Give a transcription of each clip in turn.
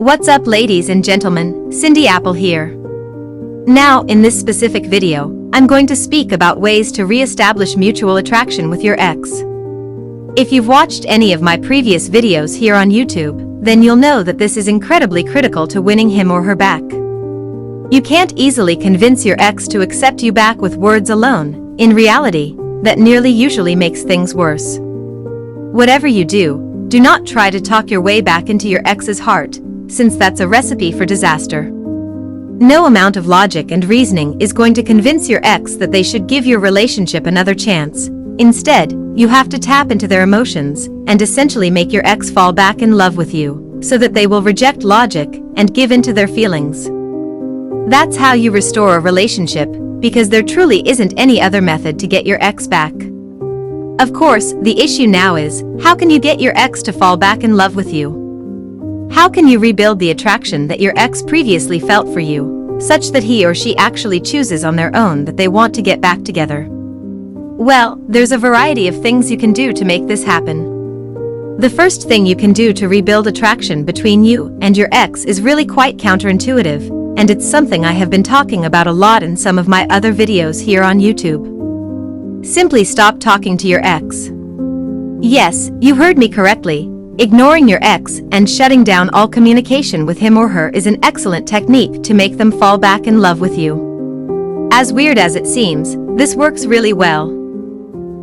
What's up, ladies and gentlemen, Cindy Apple here. Now, in this specific video, I'm going to speak about ways to re-establish mutual attraction with your ex. If you've watched any of my previous videos here on YouTube, then you'll know that this is incredibly critical to winning him or her back. You can't easily convince your ex to accept you back with words alone. In reality, that nearly usually makes things worse. Whatever you do, do not try to talk your way back into your ex's heart, since that's a recipe for disaster. No amount of logic and reasoning is going to convince your ex that they should give your relationship another chance. Instead, you have to tap into their emotions and essentially make your ex fall back in love with you, so that they will reject logic and give in to their feelings. That's how you restore a relationship, because there truly isn't any other method to get your ex back. Of course, the issue now is, how can you get your ex to fall back in love with you? How can you rebuild the attraction that your ex previously felt for you, such that he or she actually chooses on their own that they want to get back together? Well, there's a variety of things you can do to make this happen. The first thing you can do to rebuild attraction between you and your ex is really quite counterintuitive, and it's something I have been talking about a lot in some of my other videos here on YouTube. Simply stop talking to your ex. Yes, you heard me correctly. Ignoring your ex and shutting down all communication with him or her is an excellent technique to make them fall back in love with you. As weird as it seems, this works really well.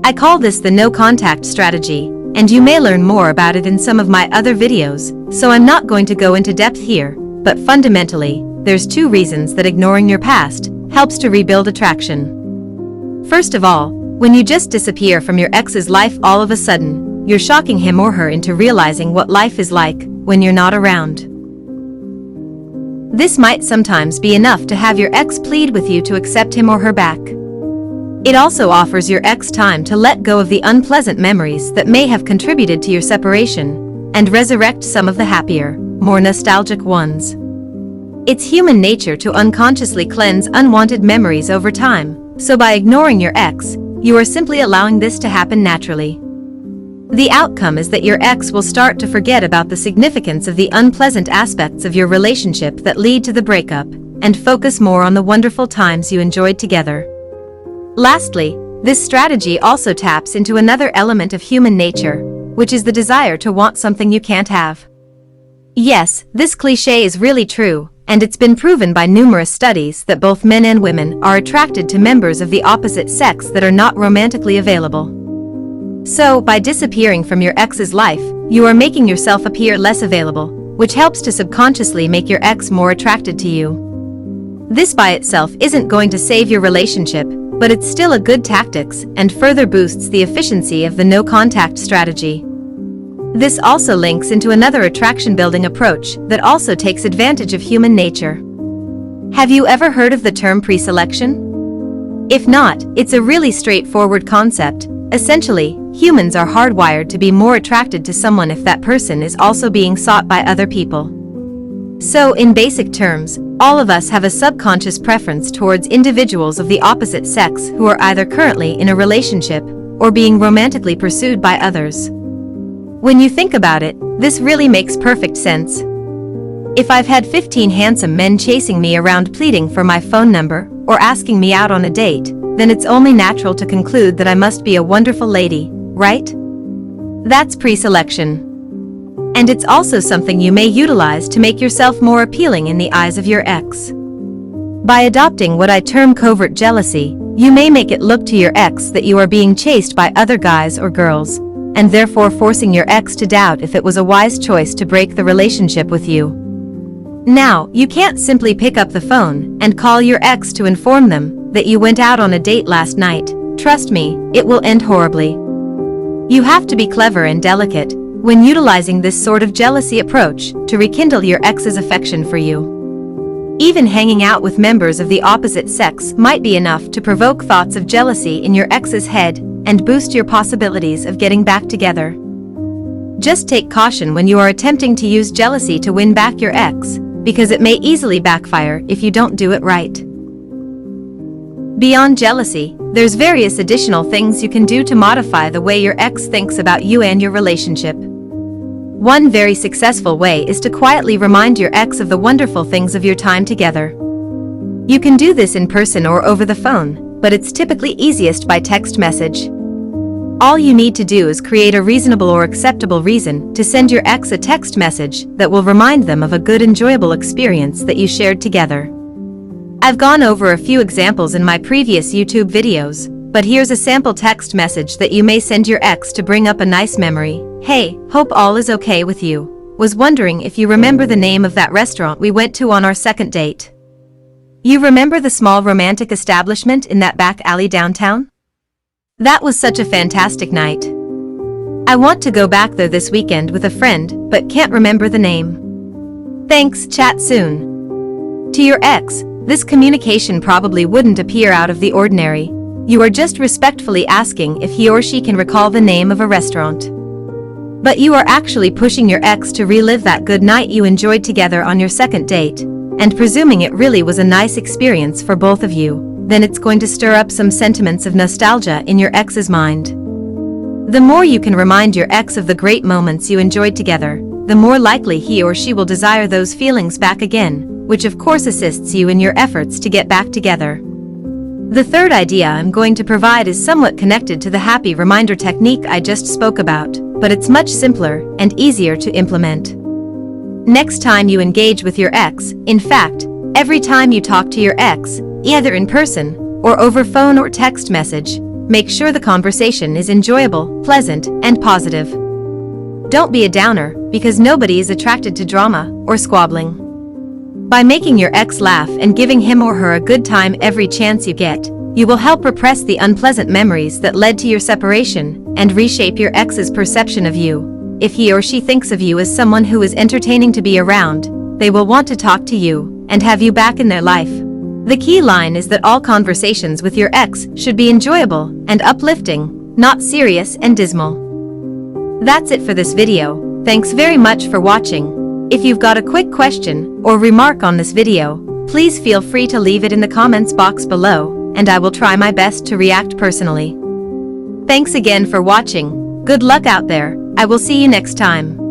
I call this the no-contact strategy, and you may learn more about it in some of my other videos, so I'm not going to go into depth here, but fundamentally, there's two reasons that ignoring your past helps to rebuild attraction. First of all, when you just disappear from your ex's life all of a sudden, you're shocking him or her into realizing what life is like when you're not around. This might sometimes be enough to have your ex plead with you to accept him or her back. It also offers your ex time to let go of the unpleasant memories that may have contributed to your separation and resurrect some of the happier, more nostalgic ones. It's human nature to unconsciously cleanse unwanted memories over time, so by ignoring your ex, you are simply allowing this to happen naturally. The outcome is that your ex will start to forget about the significance of the unpleasant aspects of your relationship that lead to the breakup, and focus more on the wonderful times you enjoyed together. Lastly, this strategy also taps into another element of human nature, which is the desire to want something you can't have. Yes, this cliché is really true, and it's been proven by numerous studies that both men and women are attracted to members of the opposite sex that are not romantically available. So, by disappearing from your ex's life, you are making yourself appear less available, which helps to subconsciously make your ex more attracted to you. This by itself isn't going to save your relationship, but it's still a good tactics and further boosts the efficiency of the no-contact strategy. This also links into another attraction-building approach that also takes advantage of human nature. Have you ever heard of the term preselection? If not, it's a really straightforward concept. Essentially, humans are hardwired to be more attracted to someone if that person is also being sought by other people. So, in basic terms, all of us have a subconscious preference towards individuals of the opposite sex who are either currently in a relationship or being romantically pursued by others. When you think about it, this really makes perfect sense. If I've had 15 handsome men chasing me around pleading for my phone number or asking me out on a date, then it's only natural to conclude that I must be a wonderful lady, right? That's preselection. And it's also something you may utilize to make yourself more appealing in the eyes of your ex. By adopting what I term covert jealousy, you may make it look to your ex that you are being chased by other guys or girls, and therefore forcing your ex to doubt if it was a wise choice to break the relationship with you. Now, you can't simply pick up the phone and call your ex to inform them that you went out on a date last night. Trust me, it will end horribly. You have to be clever and delicate when utilizing this sort of jealousy approach to rekindle your ex's affection for you. Even hanging out with members of the opposite sex might be enough to provoke thoughts of jealousy in your ex's head and boost your possibilities of getting back together. Just take caution when you are attempting to use jealousy to win back your ex, because it may easily backfire if you don't do it right. Beyond jealousy, there's various additional things you can do to modify the way your ex thinks about you and your relationship. One very successful way is to quietly remind your ex of the wonderful things of your time together. You can do this in person or over the phone, but it's typically easiest by text message. All you need to do is create a reasonable or acceptable reason to send your ex a text message that will remind them of a good, enjoyable experience that you shared together. I've gone over a few examples in my previous YouTube videos, but here's a sample text message that you may send your ex to bring up a nice memory. Hey, hope all is okay with you. Was wondering if you remember the name of that restaurant we went to on our second date. You remember the small romantic establishment in that back alley downtown? That was such a fantastic night. I want to go back there this weekend with a friend, but can't remember the name. Thanks, chat soon. To your ex, this communication probably wouldn't appear out of the ordinary. You are just respectfully asking if he or she can recall the name of a restaurant. But you are actually pushing your ex to relive that good night you enjoyed together on your second date, and presuming it really was a nice experience for both of you, then it's going to stir up some sentiments of nostalgia in your ex's mind. The more you can remind your ex of the great moments you enjoyed together, the more likely he or she will desire those feelings back again, which of course assists you in your efforts to get back together. The third idea I'm going to provide is somewhat connected to the happy reminder technique I just spoke about, but it's much simpler and easier to implement. Next time you engage with your ex, in fact, every time you talk to your ex, either in person or over phone or text message, make sure the conversation is enjoyable, pleasant, and positive. Don't be a downer, because nobody is attracted to drama or squabbling. By making your ex laugh and giving him or her a good time every chance you get, you will help repress the unpleasant memories that led to your separation and reshape your ex's perception of you. If he or she thinks of you as someone who is entertaining to be around, they will want to talk to you and have you back in their life. The key line is that all conversations with your ex should be enjoyable and uplifting, not serious and dismal. That's it for this video. Thanks very much for watching. If you've got a quick question or remark on this video, please feel free to leave it in the comments box below, and I will try my best to react personally. Thanks again for watching. Good luck out there. I will see you next time.